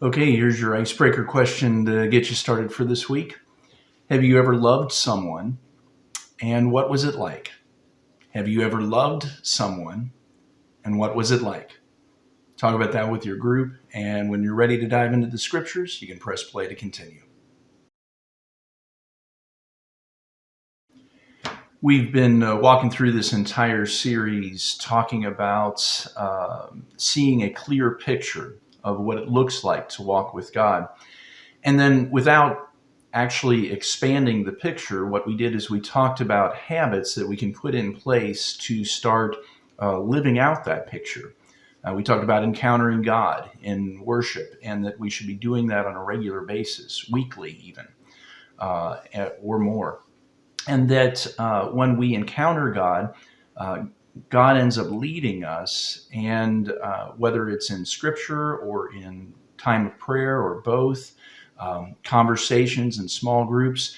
Okay, here's your icebreaker question to get you started for this week. Have you ever loved someone, and what was it like? Have you ever loved someone, and what was it like? Talk about that with your group, and when you're ready to dive into the scriptures, you can press play to continue. We've been walking through this entire series talking about seeing a clear picture of what it looks like to walk with God. And then without actually expanding the picture, what we did is we talked about habits that we can put in place to start living out that picture. We talked about encountering God in worship and that we should be doing that on a regular basis, weekly even, or more. And that when we encounter God, God ends up leading us, and whether it's in scripture or in time of prayer or both, conversations in small groups,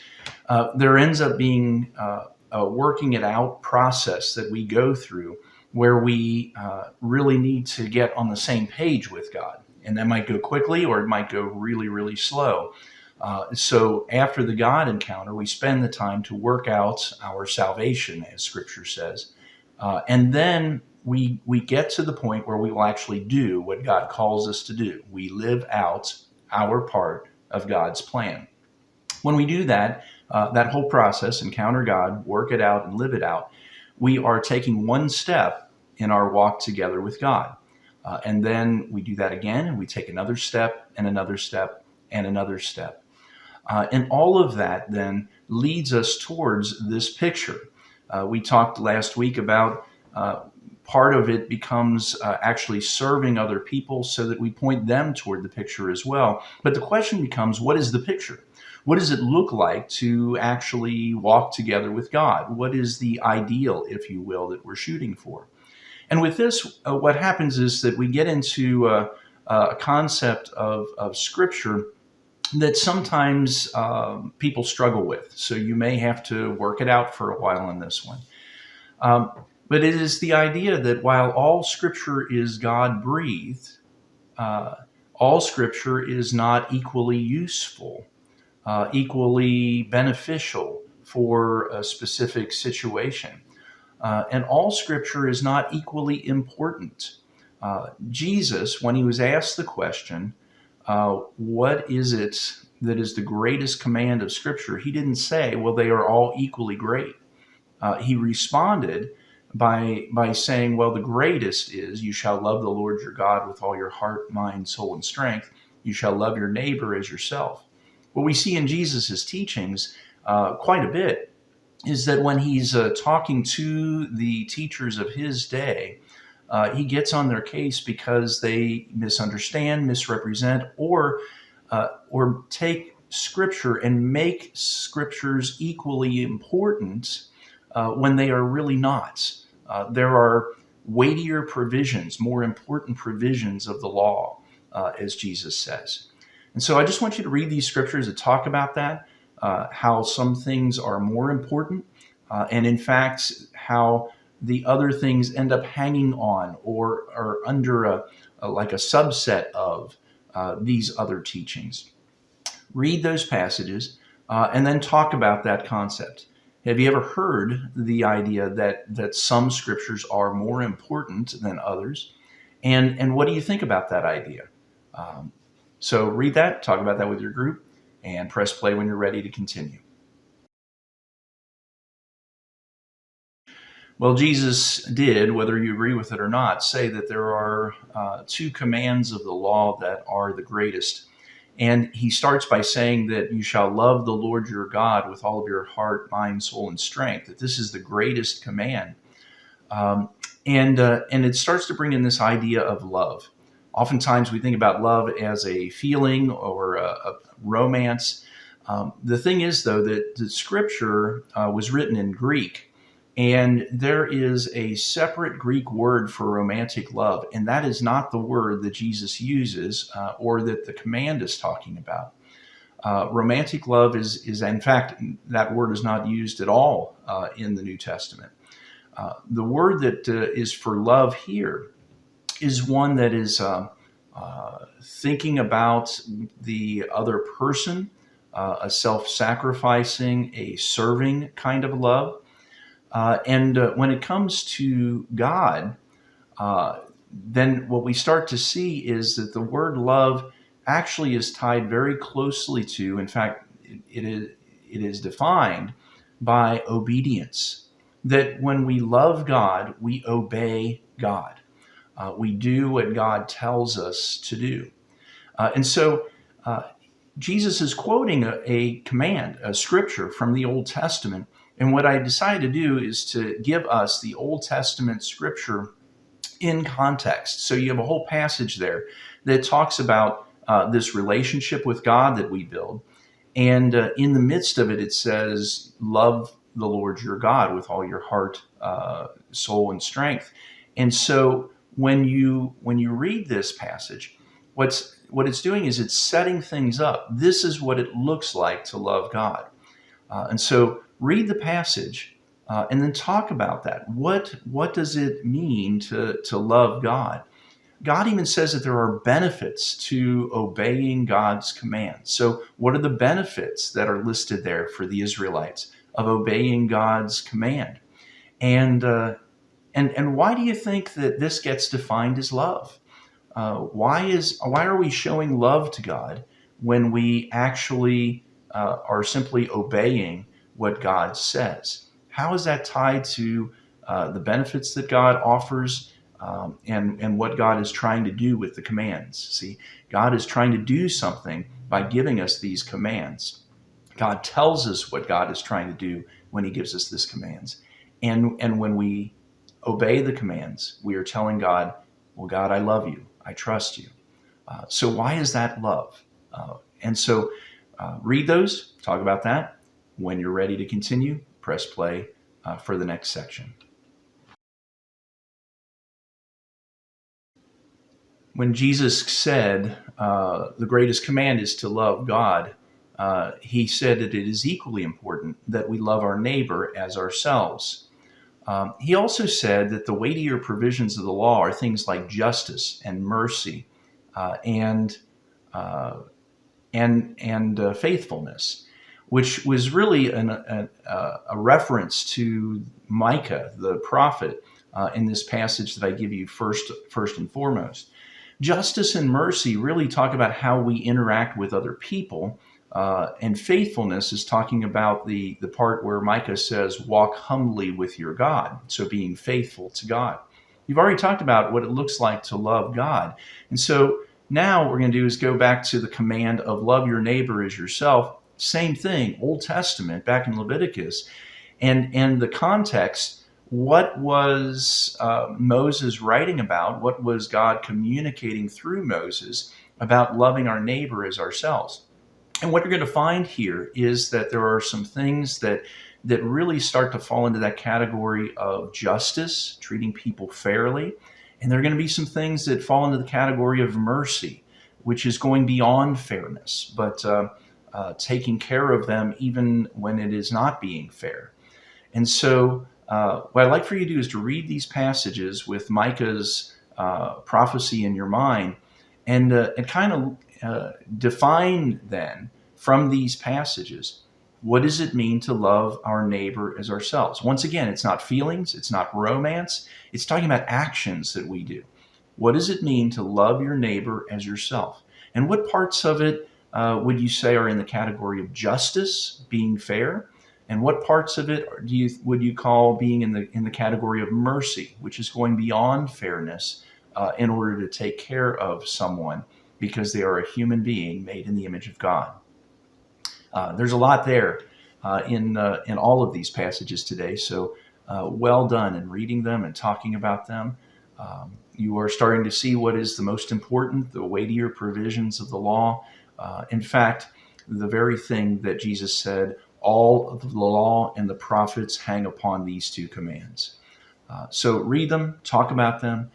there ends up being a working it out process that we go through where we really need to get on the same page with God. And that might go quickly or it might go really, really slow. So after the God encounter, we spend the time to work out our salvation, as Scripture says. And then we get to the point where we will actually do what God calls us to do. We live out our part of God's plan. When we do that, that whole process, encounter God, work it out, and live it out, we are taking one step in our walk together with God. And then we do that again, and we take another step, and another step, and another step. And all of that then leads us towards this picture. We talked last week about part of it becomes actually serving other people so that we point them toward the picture as well. But the question becomes, what is the picture? What does it look like to actually walk together with God? What is the ideal, if you will, that we're shooting for? And with this, what happens is that we get into a concept of Scripture that sometimes people struggle with. So you may have to work it out for a while on this one. But it is the idea that while all Scripture is God-breathed, all Scripture is not equally useful, equally beneficial for a specific situation. And all Scripture is not equally important. Jesus, when he was asked the question, what is it that is the greatest command of Scripture? He didn't say, well, they are all equally great. He responded by saying, well, the greatest is, you shall love the Lord your God with all your heart, mind, soul, and strength. You shall love your neighbor as yourself. What we see in Jesus' teachings quite a bit is that when he's talking to the teachers of his day, he gets on their case because they misunderstand, misrepresent, or take Scripture and make Scriptures equally important when they are really not. There are weightier provisions, more important provisions of the law, as Jesus says. And so I just want you to read these Scriptures that talk about that, how some things are more important, and in fact, how the other things end up hanging on or are under like a subset of these other teachings. Read those passages and then talk about that concept. Have you ever heard the idea that some scriptures are more important than others? And what do you think about that idea? So read that, talk about that with your group, and press play when you're ready to continue. Well, Jesus did, whether you agree with it or not, say that there are two commands of the law that are the greatest. And he starts by saying that you shall love the Lord your God with all of your heart, mind, soul, and strength, that this is the greatest command. And it starts to bring in this idea of love. Oftentimes we think about love as a feeling or a romance. The thing is, though, that the Scripture was written in Greek. And there is a separate Greek word for romantic love, and that is not the word that Jesus uses or that the command is talking about. Romantic love is, in fact, that word is not used at all in the New Testament. The word that is for love here is one that is thinking about the other person, a self-sacrificing, a serving kind of love. And when it comes to God, uh, then what we start to see is that the word love actually is tied very closely to, in fact, it is defined by obedience. That when we love God, we obey God. We do what God tells us to do. And so uh, Jesus is quoting a command, a scripture from the Old Testament. And what I decided to do is to give us the Old Testament scripture in context. So you have a whole passage there that talks about this relationship with God that we build. And in the midst of it, it says, love the Lord your God with all your heart, soul, and strength. And so when you read this passage, what it's doing is it's setting things up. This is what it looks like to love God. And so read the passage and then talk about that. What does it mean to love God? God even says that there are benefits to obeying God's commands. So, what are the benefits that are listed there for the Israelites of obeying God's command? And and why do you think that this gets defined as love? Why are we showing love to God when we actually are simply obeying what God says? How is that tied to the benefits that God offers and what God is trying to do with the commands? See, God is trying to do something by giving us these commands. God tells us what God is trying to do when He gives us these commands, and when we obey the commands, we are telling God, "Well, God, I love you. I trust you." So why is that love? And so read those, talk about that. When you're ready to continue, press play for the next section. When Jesus said the greatest command is to love God, he said that it is equally important that we love our neighbor as ourselves. He also said that the weightier provisions of the law are things like justice and mercy uh, and uh, and faithfulness, which was really a reference to Micah, the prophet, in this passage that I give you first and foremost. Justice and mercy really talk about how we interact with other people. And faithfulness is talking about the part where Micah says, walk humbly with your God. So being faithful to God. You've already talked about what it looks like to love God. And so now what we're going to do is go back to the command of love your neighbor as yourself. Same thing, Old Testament, back in Leviticus. And the context, what was Moses writing about? What was God communicating through Moses about loving our neighbor as ourselves? And what you're going to find here is that there are some things that really start to fall into that category of justice, treating people fairly. And there are going to be some things that fall into the category of mercy, which is going beyond fairness, but taking care of them even when it is not being fair. And so what I'd like for you to do is to read these passages with Micah's prophecy in your mind and kind of define then from these passages, what does it mean to love our neighbor as ourselves? Once again, it's not feelings, it's not romance, it's talking about actions that we do. What does it mean to love your neighbor as yourself? And what parts of it would you say are in the category of justice, being fair? And what parts of it would you call being in the category of mercy, which is going beyond fairness in order to take care of someone because they are a human being made in the image of God? There's a lot there in all of these passages today. So well done in reading them and talking about them. You are starting to see what is the most important, the weightier provisions of the law. In fact, the very thing that Jesus said, all of the law and the prophets hang upon these two commands. So read them, talk about them,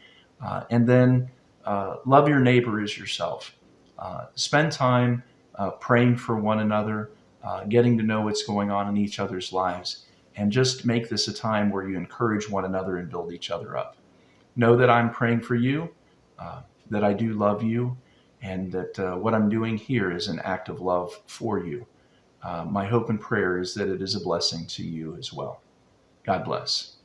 and then love your neighbor as yourself. Spend time praying for one another, getting to know what's going on in each other's lives, and just make this a time where you encourage one another and build each other up. Know that I'm praying for you. that I do love you, and that what I'm doing here is an act of love for you. My hope and prayer is that it is a blessing to you as well. God bless.